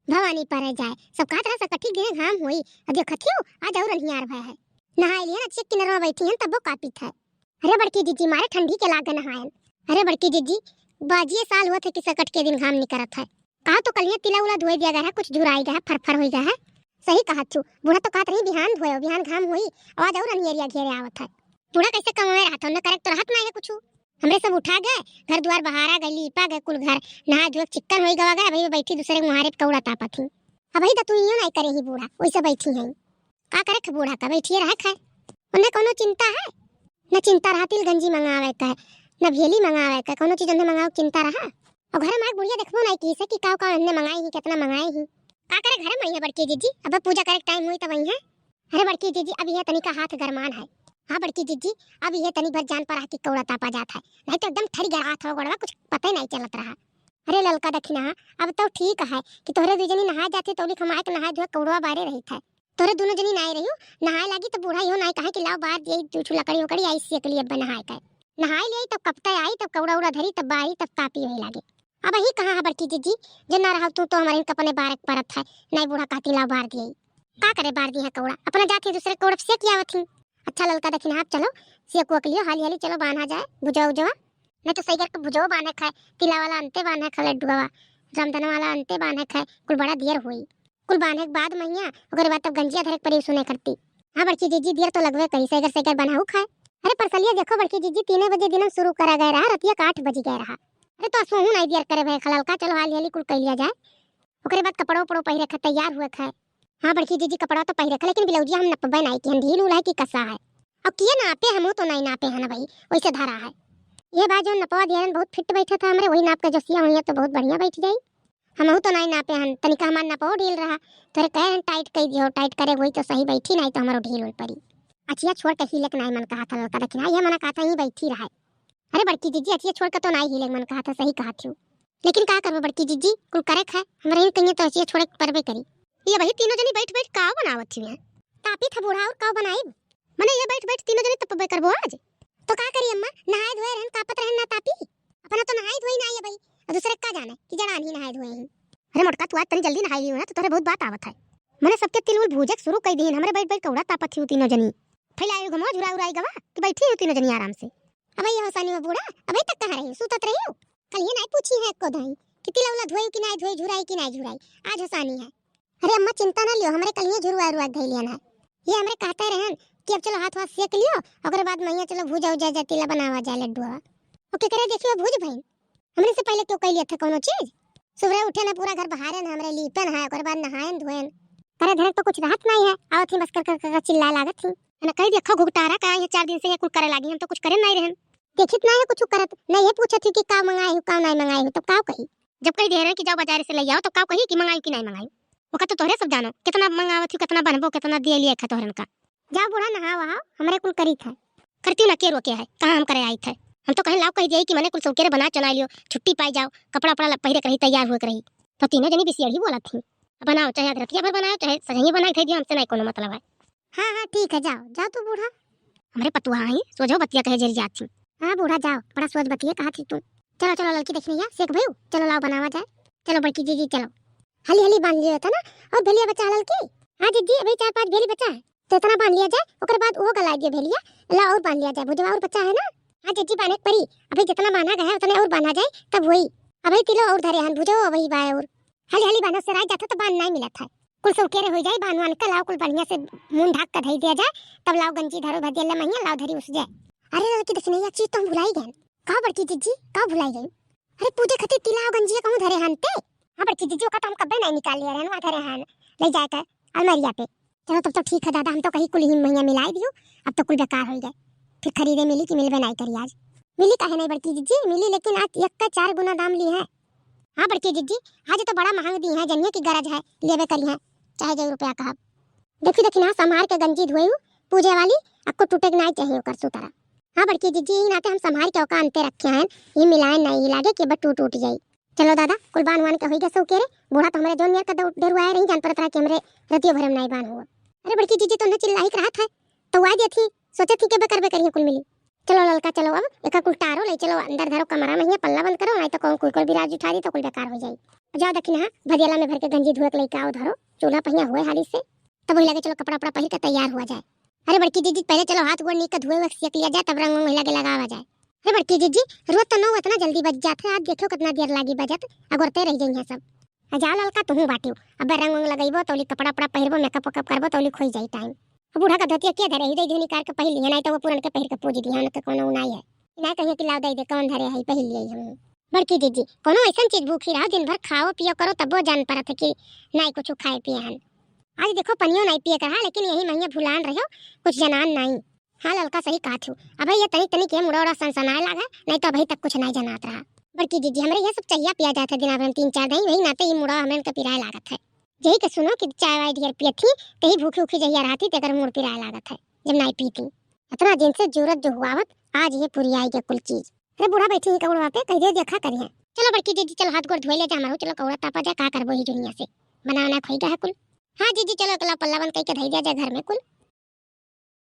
भवानी पर जाए सब कात रहा सकठी दिन घाम होई देखथियो आज और निहार भय है नहाए लिए ना चेक किनारे बैठी हैं तब कापी था। अरे बड़की जीजी मारे ठंडी के लागे नहायन। अरे बड़की जीजी बाजिए साल हुआ थे कि सकट के दिन घाम निकरत है कहा तो कलिया तिला उला धोए दिया गया है कुछ झुराई गया है फरफर हो गया है। सही कहा तू बूढ़ा तो कहत रही बिहान धोयो बिहान घाम होई आवाज और अनियरिया घेरे आवत है। बूढ़ा कैसे कम में रहता न करेक्ट तो रहत नहीं है कुछ हमरे सब उठा गए घर द्वार बहारा गई लीपा गए कुल घर नहा धोए चिक्कन होई गवा गए अभी बैठी दूसरे मुहारे कौड़ा तापा थी अभी तो तू यूं नहीं करे ही बूढ़ा वैसे बैठी है का करे बूढ़ा का बैठिए रह खाए उन्हें कोनो चिंता है न चिंता रहती गंजी मंगावे का न भेली मंगावे का कोनो चीज उन्हें मंगाओ चिंता रहा और घर में बुढ़िया देखबो नहीं की से कि का हमने मंगाई ही कितना मंगाई ही का करे घर में है बड़की जीजी अब पूजा करे टाइम हुई तब वही है। अरे बड़की जीजी अब यह तनी का हाथ गरमान है। हाँ बड़की जीजी अब यह तनी भर जान पर कि कौड़ा तापा जाता है नहीं तो एकदम ठरी गया हाथ हो गड़वा कुछ पता ही नहीं चलत रहा। अरे ललका दखिना अब तो ठीक है कि तोहरे दो जनी नहा जाते तो खमाए के नहाए धोए कौड़वा बारे रही था तोरे दोनों जनी नहाए रही नहाए लगी तो बूढ़ा हो नहीं कहे कि लाओ बाहर यही दूठू लकड़ी उकड़ी आई से के लिए नहाए का नहाए ले तब कपता आई तब कौड़ा उड़ा धरी तब बारी तब कापी होने लगे। अब ही कहाँ है बड़की जीजी जो ना रहा तू तो हमारे कपने बारक परत है नहीं बूढ़ा कहती लाओ बार दिए का करे बार दिया कौड़ा अपना जाती दूसरे कौड़ से किया थी। अच्छा ललका दखिना आप चलो सेक वक लियो हाली हाली चलो बांधा जाए भुजाओ जवा नहीं तो सही करके भुजाओ बांधे खाए तिला वाला अंते बांधे खा लड्डुआ रामधन वाला अंते बांधे खाए कुल बड़ा देर हुई कुल बांधे के बाद मैया अगर बात तब गंजिया धरे परी सुने करती। हाँ बड़की जीजी देर तो लगवे करी सैगर बनाऊ खाए। अरे परसलिया देखो बड़की जीजी 3 बजे दिन शुरू करा गया रहा रतिया 8 बज गया रहा। अरे तो सोहू नहीं देर करे भाई खलल का चलो हाली हाली कुल कर लिया जाए ओकरे बाद कपड़ो पड़ो पहिरे खा तैयार हुए खाए। हाँ बड़की जीजी कपड़ा तो पहिरे खा लेकिन ब्लाउजिया हम नपबे नहीं कि हम ढील उला की कसा है अब किए नापे हम तो नहीं नापे है ना भाई वैसे धरा है ये बात जो नपवा दिया बहुत फिट बैठा था हमरे वही नाप के जसिया हुई तो बहुत बढ़िया बैठ जाई हम तो नहीं नापे हन तनिका हमार नपो ढील रहा तोरे कहे टाइट कर दियो टाइट करे वही तो सही बैठी नहीं तो हमारो ढील उल पड़ी अचिया छोड़ के हिले नहीं मन कहा था लड़का देखना ये मना कहा था ही बैठी रहा। अरे बड़की जीजी अचिया छोड़ के तो नहीं हिले मन कहा था सही कहा थी लेकिन का करबो बड़की जीजी कुल करे खाए हमरे ही कहिए तो अचिया छोड़ के परबे करी ये वही तीनों जनी बैठ बैठ का बनावत थी तापी था बूढ़ा और का बनाई मने ये बैठ बैठ तीनों जनी तपबे करबो आज तो का करी अम्मा नहाए धोए रहन तापत रहन ना तापी अपना तो नहाई धोई नहीं है भाई और दूसरे का जाने कि जड़ा नहीं नहाए धोए हैं। अरे मोटका तू आज तनी जल्दी नहाई लियो ना तो तोरे बहुत बात आवत है मने सबके तिल उल भूजक शुरू कर दीन हमरे बैठ बैठ कौड़ा तापत थी तीनों जनी फैलाए घमो झुरा उराई गवा कि बैठी हो तीनों जनी आराम से। अब ये हसानी में बूढ़ा अबे तक कहां रही सुतत रही हो कल ये नहीं पूछी है को दाई कि तिला उला धोई कि नहीं धोई झुराई कि नहीं झुराई आज हसानी है। अरे अम्मा चिंता ना लियो हमरे कल ये झुरवा उरवा धई लिया है ये हमरे कहते रहन कि अब चलो हाथ वाथ सेक लियो अगर बाद मैया चलो भूजा उजा जा तिला बनावा जाए लड्डुआ ओके करे देखियो भूज भाई हमने से पहले क्यों कह लिया था कोनो चीज सुबह उठे ना पूरा घर बहारे ना हमरे लीपन है ओकर बाद नहायन धोयन करे धरे तो कुछ राहत नहीं है आवत ही बस कर चिल्ला लागत थी ना कह देखो घुगटारा का ये 4 दिन से ये कुल करे लागी हम तो कुछ करे नहीं रहन देखित नहीं है कुछ करत नहीं ये पूछत थी कि का मंगाई हो का नहीं मंगाई हो तो का कही जब कह दे रहे कि जाओ बाजार से ले आओ तो का कही कि मंगाई कि नहीं मंगाई वो का तो तोहरे सब जानो कितना मंगावत थी कितना बनबो कितना दे लिए था तोहरन का जाओ बूढ़ा नहा वहा हमरे कुल करी था करती ना के रोके है कहां हम करे आई थे हम तो कहे लाओ कह दिए कि मैंने कुल सौकेरे बना चला लियो छुट्टी पाई जाओ कपड़ा पड़ा पहिरे रही तैयार हुए रही तो तीनों जनी बिसियड़ी बोला थी बनाओ चाहे रतिया भर बनाओ चाहे सजनी बनाई थे हमसे नहीं कोनो मतलब है। हाँ हाँ ठीक है जाओ जाओ तू बूढ़ा हमरे पतुआ आई सोझो बतिया कहे जरी जाती। हाँ बूढ़ा जाओ बड़ा सोच बतिया कहा थी तू चलो चलो लड़की देखनी है सेक भाई चलो लाओ बनावा जाए चलो बड़की जीजी चलो हली हली बांध लिया था ना और भेलिया बचा लड़की। हाँ जीजी अभी 4-5 भेली बचा है तो इतना बांध लिया जाए ओकर बाद वो गला दिए भेलिया ला और बांध लिया जाए भुजवा और बच्चा है ना। हाँ जीजी बांधे परी अभी जितना बांधा गया उतना और बांधा जाए तब वही अभी तिलो और धरे हन भुजो वही बाय और हली हली बांधा से राय जाता तो बांध नहीं मिला था कुल सौकेरे हो जाए बांधवान का लाओ कुल बढ़िया से मुंह ढक कर धई दिया जाए तब लाओ गंजी धरो भजिया मैया लाओ धरी उस जाए। अरे लड़की देखने ये चीज तो हम भुलाई गए का बड़की जीजी का भुलाई गई। अरे पूजे खती तिला गंजी कहूं धरे हनते। हाँ बड़की जीजी का तो हम कब्बे नहीं निकाल लिया रहन धरे हन ले जाकर अलमारिया पे चलो तब तो ठीक है दादा हम तो कहीं कुल ही मैया मिलाई दियो अब तो कुल बेकार हो गए फिर खरीदे मिली कि मिलबे नहीं करी आज मिली काहे नहीं बड़की जीजी मिली लेकिन आज 1 का 4 गुना दाम ली है। हाँ बड़की जीजी आज तो बड़ा महंग दी है जनिया की गरज है लेबे करी है चाहे 1 रुपया कहा देखी देखी ना संभार के गंजी धोई पूजे वाली आपको टूटे नहीं चाहिए कर सुतारा। हाँ बड़की जीजी नाते हम संभार के औका अंते रखे हैं ये मिलाए नहीं लागे कि बट टूट जाए। चलो दादा कुर्बान वान के होई गए सौकेरे बूढ़ा तो हमरे जोन नियर का डरुआए नहीं जान पड़त रहा कि हमरे रतियो भरम नहीं बान हुआ। अरे बड़की जीजी तो न चिल्लाई रहा था तो आ जे थी सोचे थी के बेकर करिए कुल मिली चलो ललका चलो अब एक कुल टारो ले चलो अंदर धरो कमरा में ही पल्ला बंद करो नहीं तो कौन कुल बिराज उठा दी तो कुल बेकार हो जाई। जाओ दखिन हां भदियाला में भर के गंजी धोए के लेके आओ धरो चूल्हा पहिया हुए हाली से तब वही लगे चलो कपड़ा उपड़ा पहन के तैयार हुआ जाए। अरे बड़की दीदी पहले चलो हाथ गोड़ नीक धोए हुए सेक लिया जाए तब रंग महिला के लगावा जाए। अरे बड़की दीदी रोज तो नौ इतना जल्दी बज जाते आज देखो कितना देर लागी बजत अगरते रह जाई सब। जा ललका तुहू बाटियो अब रंग लगाइबो तौली कपड़ा उपड़ा पहिरबो मेकअप वेकअप करबो तौली खोई जाई टाइम। बूढ़ा का धोतिया के धरे हृदय धोनी कार के पहन लिया नहीं तो वो पुरन के पहन के पूज दिया के कोनो नहीं है ना कहिए कि लाव दे दे कौन धरे है पहन लिया हम। बड़की दीदी कोनो ऐसा चीज भूखी रहो दिन भर खाओ पियो करो तब वो जान पड़त है कि नहीं कुछ खाए पिए हन। आज देखो पनियो नहीं पिए कहा लेकिन यही महिया भुलान रहो कुछ जनान नहीं। हाँ ललका सही कहा थू अब ये तनी तनी के मुड़ोड़ा सनसनाए लगा नहीं तो अभी तक कुछ नहीं जनात रहा। बड़की दीदी हमरे ये सब चाहिए पिया जाता दिन भर 3-4 दिन वही नाते ये मुड़ा हमन के पिराए लागत है। यही के सुनो कि चाय वाय ढेर पियत थी तही भूखी उखी जहिया रहती तेकर मुड़ पिराए लागत है जब नहीं पीती इतना दिन से जरूरत जो हुआवत आज ये पूरी आई के कुल चीज। अरे बूढ़ा बैठी ही कौड़ा पे कह दे देखा करिए। चलो बड़की दीदी चलो हाथ गोड़ धोए ले जा मारो चलो कौड़ा तापा जा का करबो ही दुनिया से बनाना खोई गया कुल। हाँ दीदी चलो कला पल्ला बंद कई के धई दिया जा घर में कुल।